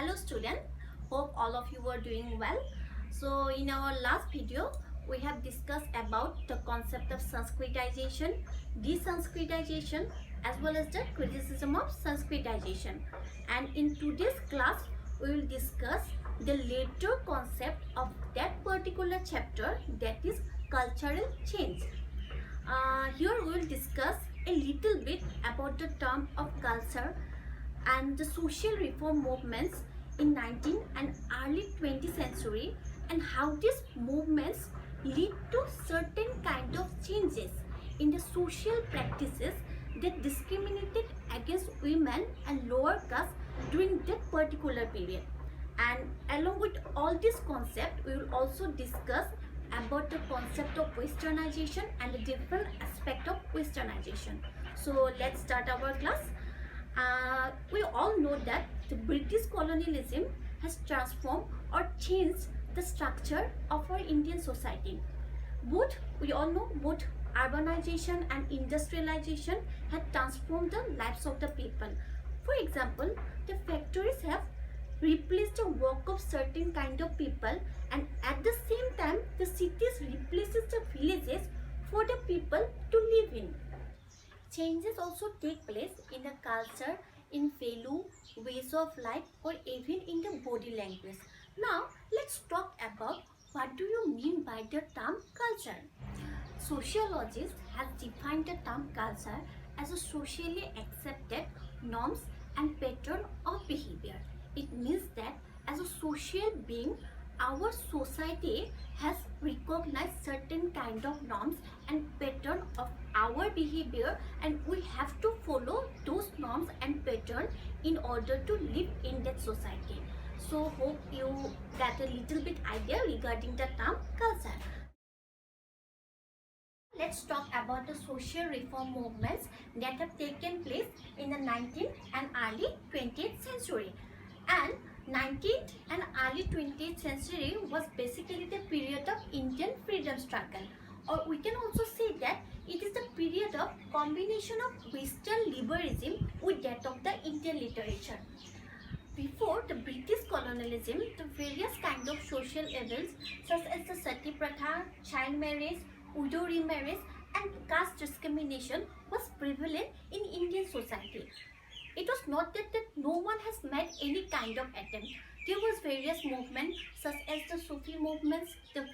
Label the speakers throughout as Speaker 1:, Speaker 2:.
Speaker 1: Hello student, hope all of you are doing well. So in our last video, we have discussed about the concept of Sanskritization, desanskritization as well as the criticism of Sanskritization. And in today's class, we will discuss the later concept of that particular chapter, that is cultural change. Here we will discuss a little bit about the term of culture and the social reform movements in 19th and early 20th century, and how these movements lead to certain kind of changes in the social practices that discriminated against women and lower caste during that particular period. And along with all this concept, we will also discuss about the concept of westernization and the different aspect of westernization. So let's start our class. We all know that the British colonialism has transformed or changed the structure of our Indian society. We all know both urbanization and industrialization had transformed the lives of the people. For example, the factories have replaced the work of certain kind of people, and at the same time the cities replaces the villages for the people to live in. Changes also take place in the culture, in value, ways of life, or even in the body language. Now, let's talk about what do you mean by the term culture. Sociologists have defined the term culture as a socially accepted norms and pattern of behavior. It means that as a social being, our society has recognized certain kind of norms and pattern of our behavior, and we have to follow those norms and pattern in order to live in that society. So hope you got a little bit idea regarding the term culture. Let's talk about the social reform movements that have taken place in the 19th and early 20th century. And 19th and early 20th century was basically the period of Indian freedom struggle, or we can also say that it is the period of combination of Western liberalism with that of the Indian literature. Before the British colonialism, the various kinds of social evils such as the sati pratha, child marriage, widow remarriage and caste discrimination was prevalent in Indian society. It was not that no one has made any kind of attempt. There was various movements such as the Sufi movements, the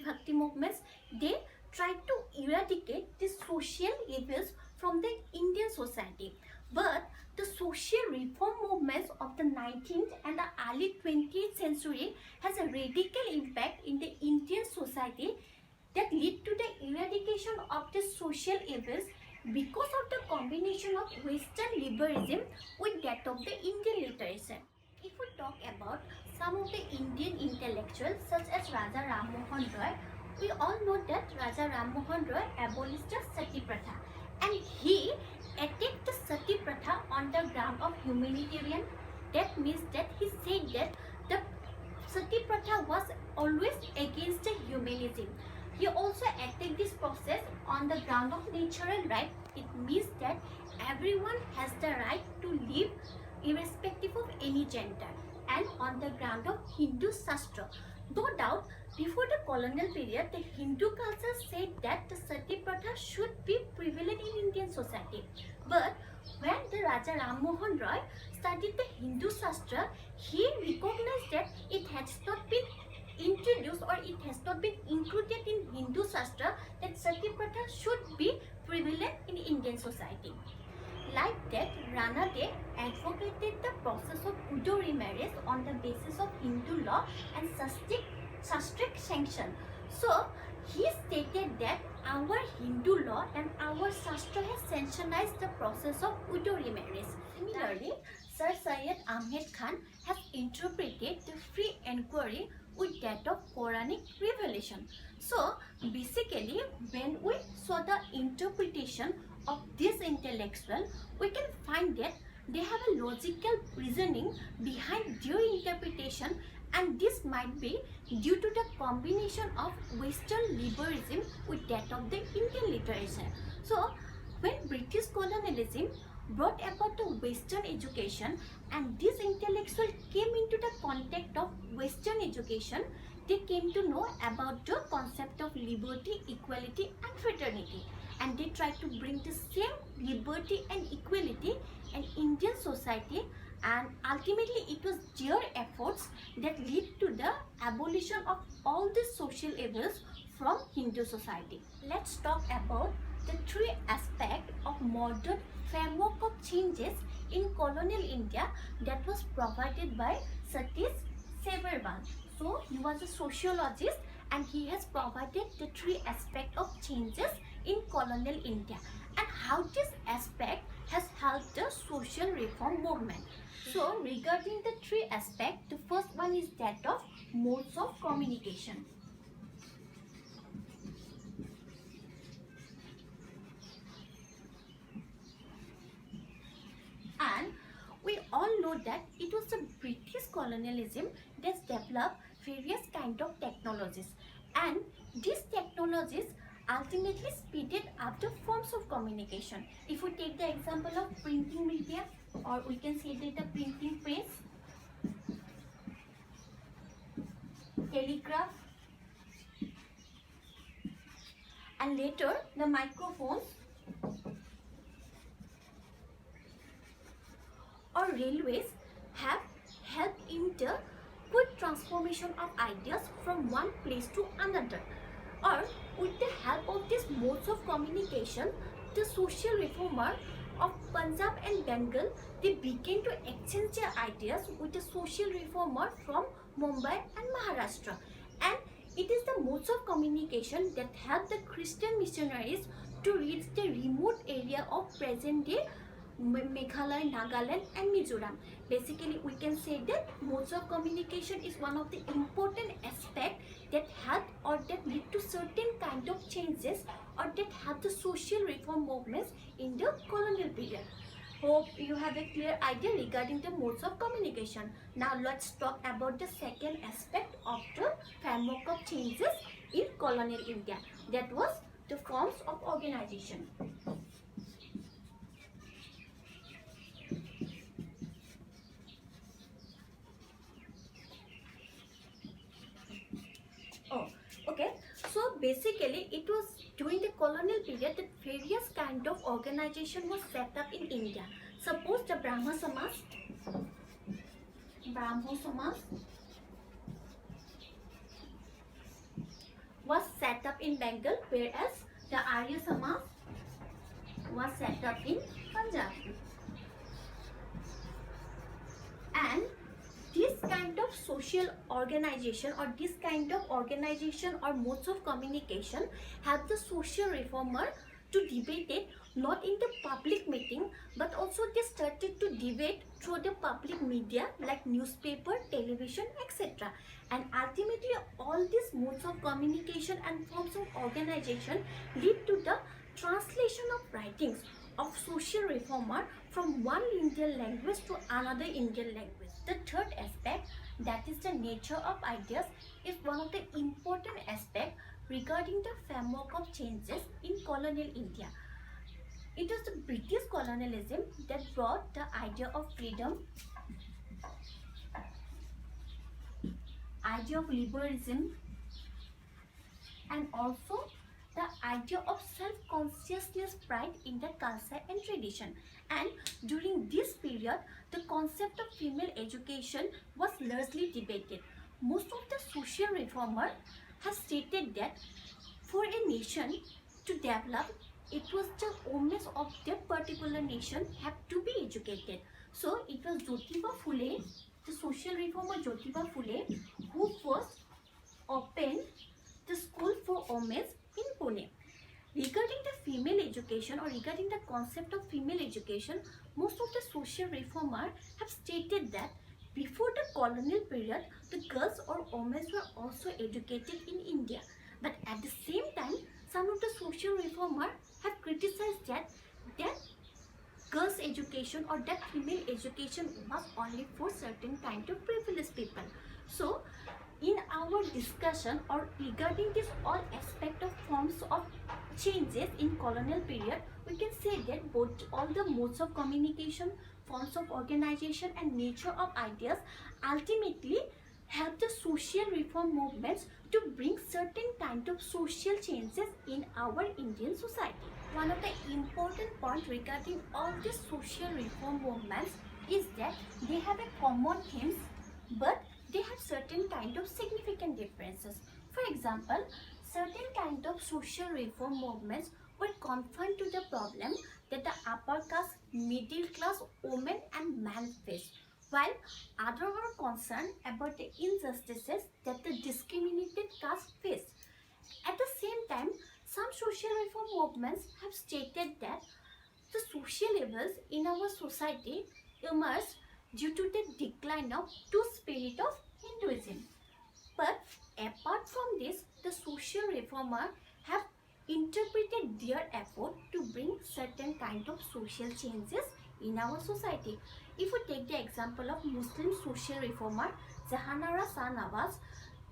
Speaker 1: Bhakti movements. They tried to eradicate the social evils from the Indian society. But the social reform movements of the 19th and the early 20th century has a radical impact in the Indian society that lead to the eradication of the social evils because of the combination of Western liberalism with that of the Indian literature. If we talk about some of the Indian intellectuals such as Raja Ram Mohan Roy, we all know that Raja Ram Mohan Roy abolished the sati pratha, and he attacked the sati pratha on the ground of humanitarian. That means that he said that the sati pratha was always against the humanism. He also attacked this process on the ground of natural right. It means that everyone has the right to live irrespective of any gender, and on the ground of Hindu Shastra. No doubt, before the colonial period, the Hindu culture said that the sati pratha should be prevalent in Indian society. But when the Raja Ram Mohan Roy studied the Hindu Shastra, he recognized that it has not been introduced or it has not been included in Hindu Shastra that sati pratha should be prevalent in Indian society. Like that, Rana De advocated the process of widow remarriage on the basis of Hindu law and Shastric sanction. So, he stated that our Hindu law and our Shastra has sanctionized the process of widow remarriage. Similarly, Sir Syed Ahmed Khan has interpreted the free inquiry with that of Quranic revelation. So basically, when we saw the interpretation of this intellectual, we can find that they have a logical reasoning behind their interpretation, and this might be due to the combination of Western liberalism with that of the Indian literature. So when British colonialism brought about the Western education and this intellectual came into context of Western education, they came to know about the concept of liberty, equality and fraternity, and they tried to bring the same liberty and equality in Indian society, and ultimately it was their efforts that lead to the abolition of all the social evils from Hindu society. Let's talk about the three aspects of modern framework of changes in colonial India that was provided by Satish Severwan. So he was a sociologist and he has provided the three aspects of changes in colonial India and how this aspect has helped the social reform movement. So regarding the three aspects, the first one is that of modes of communication. And we all know that it was the British colonialism that developed various kind of technologies, and these technologies ultimately speeded up the forms of communication. If we take the example of printing media, or we can say that the printing press, telegraph, and later the microphones or railways have helped in the quick transformation of ideas from one place to another. Or with the help of these modes of communication, the social reformer of Punjab and Bengal, they began to exchange their ideas with the social reformer from Mumbai and Maharashtra. And it is the modes of communication that helped the Christian missionaries to reach the remote area of present-day Meghalaya, Nagaland and Mizoram. Basically, we can say that modes of communication is one of the important aspects that help or that lead to certain kind of changes or that help the social reform movements in the colonial period. Hope you have a clear idea regarding the modes of communication. Now let's talk about the second aspect of the framework of changes in colonial India. That was the forms of organization. Okay, so basically it was during the colonial period that various kind of organization was set up in India. Suppose the Brahmo Samaj was set up in Bengal, whereas the Arya Samaj was set up in Punjab. And this kind of social organization or this kind of organization or modes of communication help the social reformer to debate it not in the public meeting, but also they started to debate through the public media like newspaper, television, etc. And ultimately all these modes of communication and forms of organization lead to the translation of writings of social reformer from one Indian language to another Indian language. The third aspect, that is the nature of ideas, is one of the important aspects regarding the framework of changes in colonial India. It was the British colonialism that brought the idea of freedom, idea of liberalism, and also the idea of self-consciousness, pride in the culture and tradition. And during this period, the concept of female education was largely debated. Most of the social reformers have stated that for a nation to develop, it was the women of that particular nation have to be educated. So it was Jyotiba Phule, the social reformer Jyotiba Phule, who first opened the school for women in Pune. Regarding the female education or regarding the concept of female education, most of the social reformers have stated that before the colonial period, the girls or women were also educated in India. But at the same time, some of the social reformers have criticized that girls' education or that female education was only for certain kind of privileged people. So, in our discussion or regarding this all aspect of forms of changes in colonial period, we can say that both all the modes of communication, forms of organization and nature of ideas ultimately help the social reform movements to bring certain kind of social changes in our Indian society. One of the important points regarding all these social reform movements is that they have a common themes, but they have certain kind of significant differences. For example, certain kind of social reform movements were confined to the problem that the upper caste, middle class, women and men face, while others were concerned about the injustices that the discriminated caste face. At the same time, some social reform movements have stated that the social evils in our society emerged due to the decline of two spirit of Hinduism. But apart from this, the social reformer have interpreted their effort to bring certain kind of social changes in our society. If we take the example of Muslim social reformer Jahanara Shah Nawaz,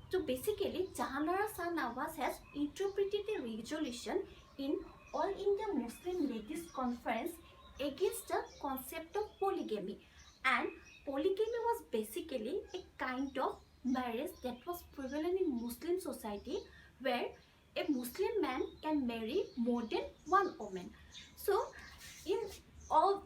Speaker 1: so basically Jahanara Shah Nawaz has interpreted a resolution in All India Muslim Ladies Conference against the concept of polygamy, and polygamy was basically a kind of marriage that was prevalent in Muslim society where a Muslim man can marry more than one woman. So in all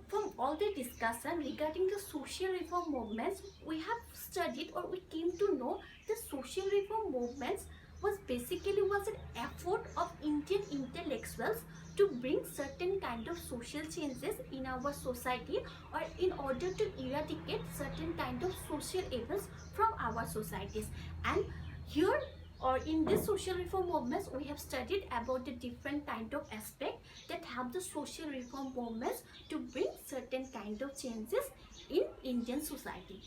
Speaker 1: the discussion regarding the social reform movements, we have studied or we came to know the social reform movements was an effort of Indian intellectuals to bring certain kind of social changes in our society, or in order to eradicate certain kind of social evils from our societies. And here or in this social reform movements, we have studied about the different kind of aspect that help the social reform movements to bring certain kind of changes in Indian society.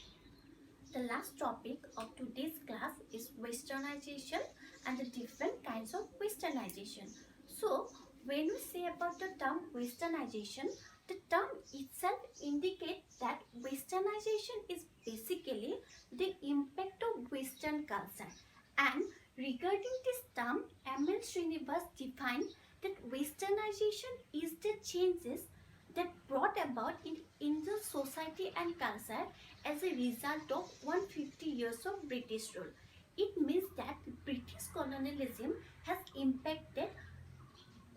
Speaker 1: The last topic of today's class is Westernization and the different kinds of Westernization. So, when we say about the term Westernization, the term itself indicates that Westernization is basically the impact of Western culture. And regarding this term, M.L. Srinivas defined that Westernization is the changes that brought about in Indian society and culture as a result of 150 years of British rule. It means that British colonialism has impacted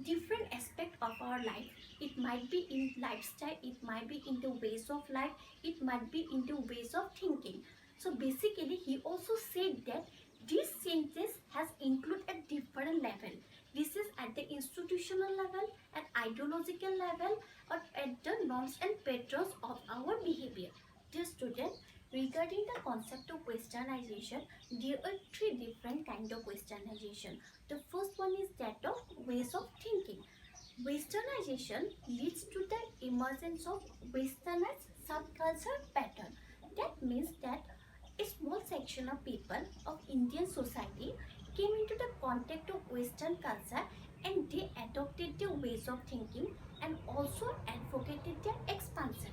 Speaker 1: different aspect of our life. It might be in lifestyle, it might be in the ways of life, it might be in the ways of thinking. So basically he also said that these changes has included at different level. This is at the institutional level, at ideological level, or at the norms and patterns of our behavior. Dear student, regarding the concept of Westernization, there are three different kind of Westernization. The first one is that of ways of thinking. Westernization leads to the emergence of westernized subculture pattern. That means that a small section of people of Indian society came into the contact of Western culture and they adopted their ways of thinking and also advocated their expansion.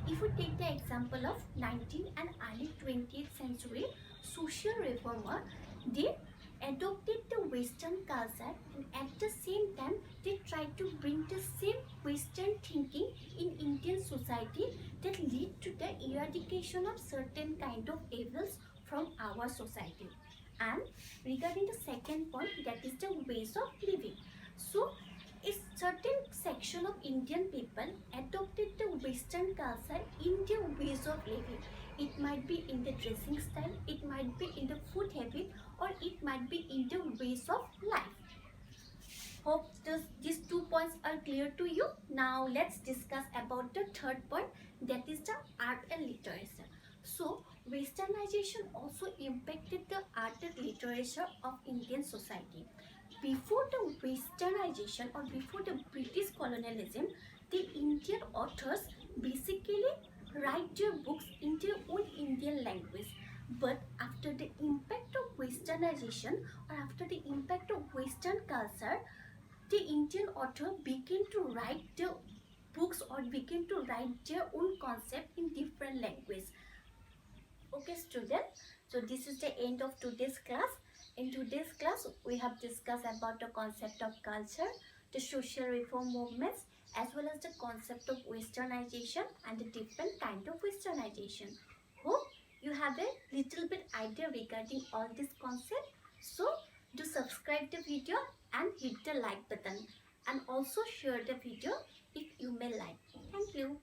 Speaker 1: If we take the example of 19th and early 20th century social reformer, they adopted the Western culture and at the same time they tried to bring the same Western thinking in Indian society that lead to the eradication of certain kind of evils from our society. And regarding the second point, that is the ways of living. So a certain section of Indian people adopted the Western culture in their ways of living. It might be in the dressing style, it might be in the food habit, or it might be in the ways of life. Hope these 2 points are clear to you. Now let's discuss about the third point, that is the art and literature. So Westernization also impacted the art and literature of Indian society. Before the Westernization or before the British colonialism, the Indian authors basically write their books in their own Indian language. But after the impact of Westernization or after the impact of Western culture, the Indian author began to write their books or began to write their own concept in different language. Okay students, so this is the end of today's class. In today's class, we have discussed about the concept of culture, the social reform movements, as well as the concept of Westernization and the different kind of Westernization. Hope you have a little bit idea regarding all this concept. So do subscribe the video and hit the like button, and also share the video if you may like. Thank you.